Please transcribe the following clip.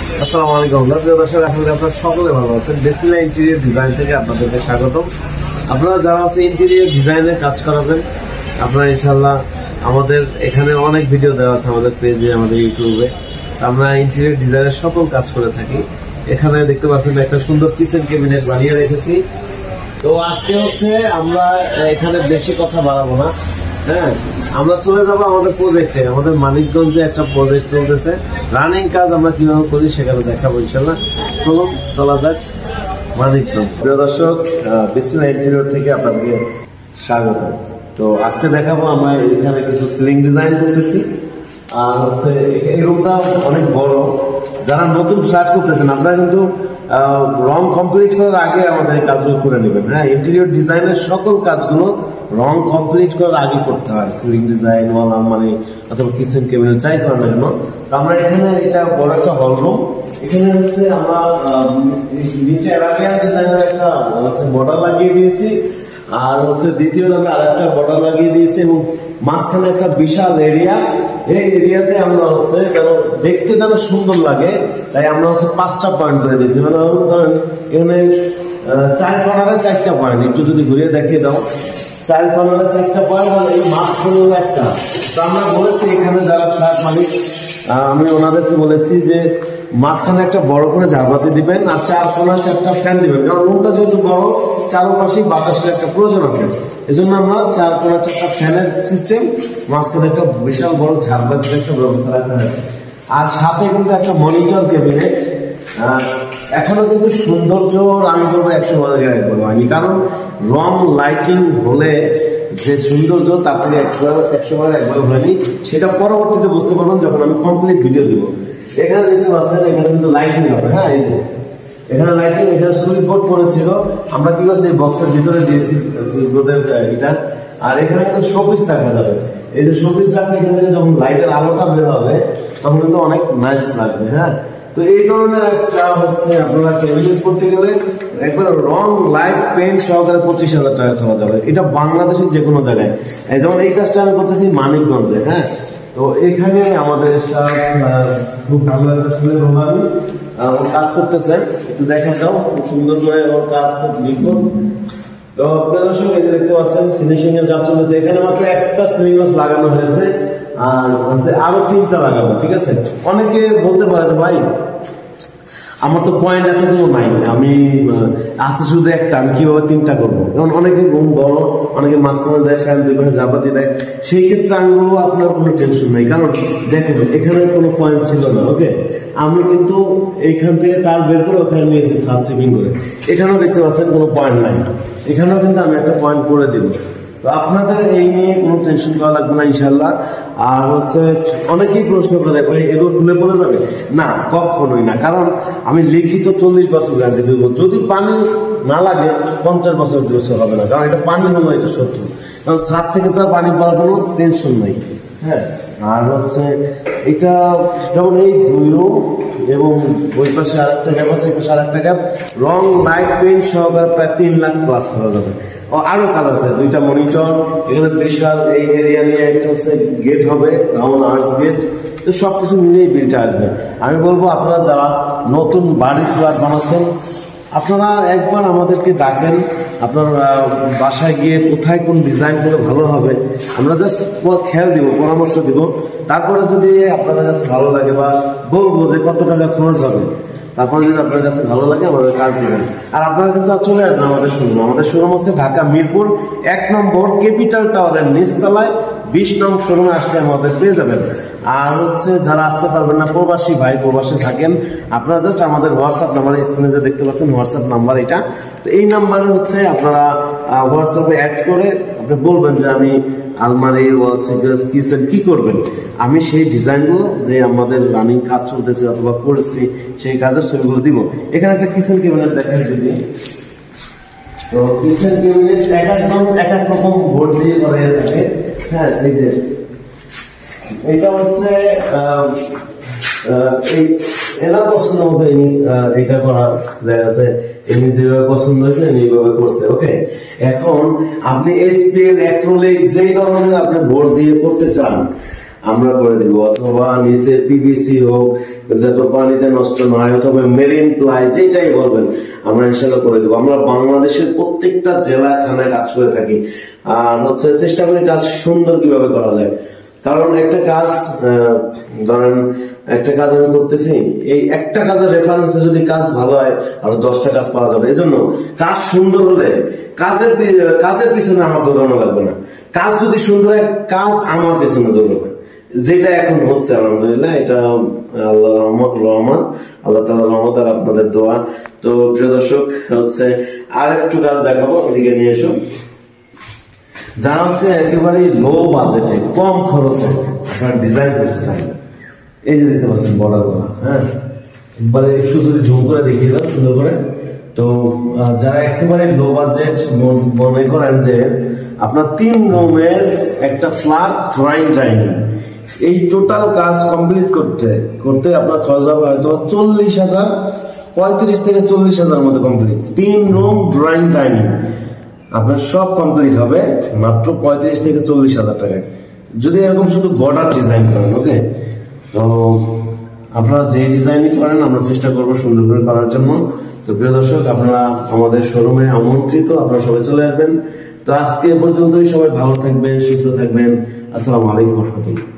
আসসালামু আলাইকুম প্রিয় দর্শক, আশা করি আপনারা সকলে ভালো আছেন। বিসমিল্লাহ ইন্টেরিয়র ডিজাইন থেকে আপনাদেরকে স্বাগতম। আপনারা যারা আছে ইন্টেরিয়র ডিজাইনের কাজ করাবেন, আপনারা ইনশাআল্লাহ আমাদের এখানে অনেক ভিডিও দেওয়া আছে আমাদের পেজে, আমাদের ইউটিউবে। আমরা ইন্টেরিয়র ডিজাইনের সকল কাজ করে থাকি। এখানে দেখতে পাচ্ছেন একটা সুন্দর কিচেন ক্যাবিনেট বানিয়ে রেখেছি। তো আজকে হচ্ছে আমরা এখানে বেশি কথা বাড়াবো না, হ্যাঁ, আমরা চলে যাবো আমাদের প্রজেক্টে। আমাদের মানিকগঞ্জে একটা প্রজেক্ট চলতেছে, রানিং কাজ আমরা কিভাবে করি সেখানে দেখাবো ইনশাল্লাহ। চলুন চলা যাক মানিকগঞ্জ। প্রিয় দর্শক, বিসমিল্লাহ ইন্টেরিয়র থেকে আপনাকে স্বাগত। তো আজকে দেখাবো আমরা এখানে কিছু সিলিং ডিজাইন করতেছি। আর হচ্ছে এই রুমটা অনেক বড়। যারা নতুন স্টার্ট করতেছেন আপনারা কিন্তু রং কমপ্লিট করার আগে আমাদের এই কাজগুলো করে নেবেন। হ্যাঁ, ইন্টেরিয়র ডিজাইনের সকল কাজগুলো রং কমপ্লিট করার আগে করতে হয়। সিলিং ডিজাইন, ওয়াল আলমারি অথবা কিচেন ক্যাবিনেট যাই করার জন্য। আমরা এখানে এটা বড় একটা হল রুম। এখানে হচ্ছে আমরা নিচে অ্যারাবিয়ান ডিজাইনের একটা হচ্ছে বর্ডার লাগিয়ে দিয়েছি, আর হচ্ছে দ্বিতীয় নামে আরেকটা বর্ডার লাগিয়ে দিয়েছি, এবং মাঝখানে একটা বিশাল এরিয়া। এই এরিয়াতে আমরা হচ্ছে যেন দেখতে যেন সুন্দর লাগে, তাই আমরা হচ্ছে 5টা পয়েন্ট করে দিয়েছি। মানে ধরেন এখানে 4 কর্নারে 4টা পয়েন্ট, একটু যদি ঘুরিয়ে দেখিয়ে দাও, 4 কর্নারে 4টা পয়েন্ট, আর এই মাঝখানে একটা। তো আমরা বলেছি এখানে যারা ফ্ল্যাট মালিক, আমি ওনাদেরকে বলেছি যে মাঝখানে একটা বড় করে ঝাড়বাতি দিবেন, আর 4 কোণায় 4টা ফ্যান দিবেন। কারণ রুমটা যেহেতু বড়, চারপাশে বাতাসের একটা প্রয়োজন আছে, এজন্য আমরা 4 কোণায় 4টা ফ্যানের সিস্টেম, মাঝখানে একটা বিশাল বড় ঝাড়বাতির একটা ব্যবস্থা রাখা হয়েছে। আর সাথে কিন্তু একটা মনিটর ক্যাবিনেট। এখনো কিন্তু সৌন্দর্য আমি বলবো 100 একবার হয়নি, কারণ রং লাইটিং হলে যে সৌন্দর্য তার থেকে 100 একবার হয়নি। সেটা পরবর্তীতে বুঝতে পারবেন যখন আমি কমপ্লিট ভিডিও দিব। এখানে দেখতে পাচ্ছেন এখানে কিন্তু লাইটিং হবে। হ্যাঁ, এই যে এখানে লাইটিং, এখানে সুইচ বোর্ড পড়েছিল, আমরা কি করছি এই বক্সের ভিতরে দিয়েছি সুইচ বোর্ডের এটা। আর এখানে কিন্তু শোপিস রাখা যাবে। এই যে শোপিস রাখলে এখান থেকে যখন লাইটের আলোটা বের হবে তখন কিন্তু অনেক নাইস লাগবে। হ্যাঁ, তো এই ধরনের একটা হচ্ছে আপনারা ক্যাবিনেট করতে গেলে একবার রং লাইট পেইন্ট সহকারে 25,000 টাকা খরচ হবে। এটা বাংলাদেশের যে কোনো জায়গায়। যেমন এই কাজটা আমি করতেছি মানিকগঞ্জে। হ্যাঁ, তো এখানে আমাদের খুব ভালো একটা ছেলে রোমানি কাজ করতেছেন, একটু দেখা যাও, খুব সুন্দর করে ওর কাজ খুব নিখুঁত। তো আপনারা সঙ্গে দেখতে পাচ্ছেন ফিনিশিং এর কাজ চলেছে। এখানে মাত্র একটা সিলিং গ্লাস লাগানো হয়েছে, আর আরো 3টা লাগাবো। ঠিক আছে, অনেকে বলতে পারে যে ভাই আমার তো পয়েন্ট এতগুলো নাই, আমি আছে শুধু একটা, আমি কিভাবে 3টা করবো? কারণ অনেকে রুম বড়, অনেকে মাঝখানে দেয় ফ্যান, 2 পাশে ঝাপাতি দেয়। সেই ক্ষেত্রে আমি বলবো আপনার কোনো টেনশন নাই, কারণ দেখেন এখানে কোনো পয়েন্ট ছিল না। ওকে, আমি কিন্তু এইখান থেকে তার বের করে ওখানে নিয়েছি ছাদ চেকিং করে। এখানেও দেখতে পাচ্ছেন কোনো পয়েন্ট নাই, এখানেও কিন্তু আমি একটা পয়েন্ট করে দিব। তো আপনাদের এই নিয়ে কোনো টেনশন করা লাগবে না ইনশাল্লাহ। আর হচ্ছে অনেকেই প্রশ্ন করে ভাই এগুলো খুলে পড়ে যাবে? না, কখনোই না, কারণ আমি লিখিত 40 বছর গ্যারান্টি দেব। যদি পানি না লাগে 50 বছর বছর হবে না, কারণ এটা পানি হলো এটা শত্রু, কারণ ছাদ থেকে তো পানি পড়ার কোনো টেনশন নাই। হ্যাঁ, আর হচ্ছে এটা যেমন এই 2 রুম এবং ওই পাশে আরেকটা গ্যাপ আছে, এই পাশে আরেকটা গ্যাপ, রং লাইট পেইন্ট সহকারে প্রায় 3 লাখ প্লাস করা যাবে। আরো কাজ আছে, 2টা মনিটর, এখানে বিশাল এই এরিয়া নিয়ে একটা হচ্ছে গেট হবে, রাউন্ড আর্টস গেট। তো সবকিছু মিলিয়ে বিলটা আসবে। আমি বলবো আপনারা যারা নতুন বাড়ি ফ্ল্যাট বানাচ্ছেন, আপনারা একবার আমাদেরকে ডাকেন, আপনার বাসায় গিয়ে কোথায় কোন ডিজাইন করে ভালো হবে আমরা জাস্ট খেয়াল দিব, পরামর্শ দিব। তারপরে যদি আপনাদের কাছে ভালো লাগে বা বলবো যে কত টাকা খরচ হবে, তারপরে যদি আপনার কাছে ভালো লাগে আমাদের কাজ দিবেন। আর আপনারা কিন্তু চলে আসবেন আমাদের শোরুম। আমাদের শোরুম হচ্ছে ঢাকা মিরপুর 1 নম্বর ক্যাপিটাল টাওয়ারের নিচতলায় 20 নং শোরুমে আসলে আমাদের পেয়ে যাবেন। আর হচ্ছে যারা আসতে পারবেন না, প্রবাসী ভাই প্রবাসী থাকেন, আপনারা জাস্ট আমাদের হোয়াটসঅ্যাপ নাম্বার, স্ক্রিনে যে দেখতে পাচ্ছেন হোয়াটসঅ্যাপ নাম্বার এটা, তো এই নাম্বারে হচ্ছে আপনারা হোয়াটসঅ্যাপে অ্যাড করে আপনি বলবেন যে আমি আলমারি, ওয়াল সিকোয়েন্স, কিচেন কি করবেন, আমি সেই ডিজাইনগুলো যে আমাদের রানিং কাজ চলতেছে অথবা করেছি সেই কাজের ছবিগুলো দিব। এখানে একটা কিচেন ক্যাবিনেট দেখেন যদি, তো কিচেন ক্যাবিনেট এক এক রকম বোর্ড দিয়ে করা থাকে। হ্যাঁ, এই যে এটা হচ্ছে এনার পছন্দ মতো এটা করা দেখা যাচ্ছে, এমনি যেভাবে পছন্দ হয়েছে এইভাবে করছে। ওকে, এখন আপনি এসপিএল, অ্যাক্রিলিক যেই ধরনের আপনি বোর্ড দিয়ে করতে চান, আমরা করে দিব, অথবা নিচে পিভিসি হোক যাতে পানিতে নষ্ট না হয়, অথবা মেরিন প্লাই যেটাই বলবেন আমরা ইনশাল্লাহ করে দেবো। আমরা বাংলাদেশের প্রত্যেকটা জেলায় থানায় কাজ করে থাকি, আর হচ্ছে চেষ্টা করি কাজ সুন্দর কিভাবে করা যায়। কারণ একটা কাজ ধরেন একটা কাজ আমি করতেছি, এই একটা কাজের রেফারেন্সে যদি কাজ ভালো হয় আরো 10টা কাজ পাওয়া যাবে। এই জন্য কাজ সুন্দর হলে কাজের পিছনে আমার দৌড়ানো লাগবে না, কাজ যদি সুন্দর হয় কাজ আমার পিছনে দৌড়াবে, যেটা এখন হচ্ছে আলহামদুলিল্লাহ। এটা আল্লাহ রহমত আল্লাহ তাআলার রহমত আর আপনাদের দোয়া। তো প্রিয় দর্শক হচ্ছে আর একটু কাজ দেখাবো, এদিকে নিয়ে এসো। যারা হচ্ছে একেবারে লো বাজেটে কম খরচে আপনারা ডিজাইন করতে চান, এই যে দেখতে পাচ্ছেন বর্ডার গুলো, হ্যাঁ একবারে একটু যদি জুম করে দেখিয়ে দাও সুন্দর করে। তো যারা একেবারে লো বাজেট মনে করেন যে আপনার 3 রুমের একটা ফ্ল্যাট ড্রয়িং ডাইনিং, এই টোটাল কাজ কমপ্লিট করতে আপনার খরচ হবে হয়তো 40,000, 35 থেকে 40,000 মতো কমপ্লিট। 3 রুম ড্রয়িং ডাইনিং আপনার সব কমপ্লিট হবে মাত্র 35 থেকে 40,000 টাকায়, যদি এরকম শুধু বর্ডার ডিজাইন করেন। ওকে, তো আপনারা যে ডিজাইনই করেন আমরা চেষ্টা করবো সুন্দর করে করার জন্য। তো প্রিয় দর্শক, আপনারা আমাদের শোরুমে আমন্ত্রিত, আপনারা সবাই চলে আসবেন। তো আজকে পর্যন্তই, সবাই ভালো থাকবেন, সুস্থ থাকবেন। আসসালামু আলাইকুম ওয়া রাহমাতুল্লাহ।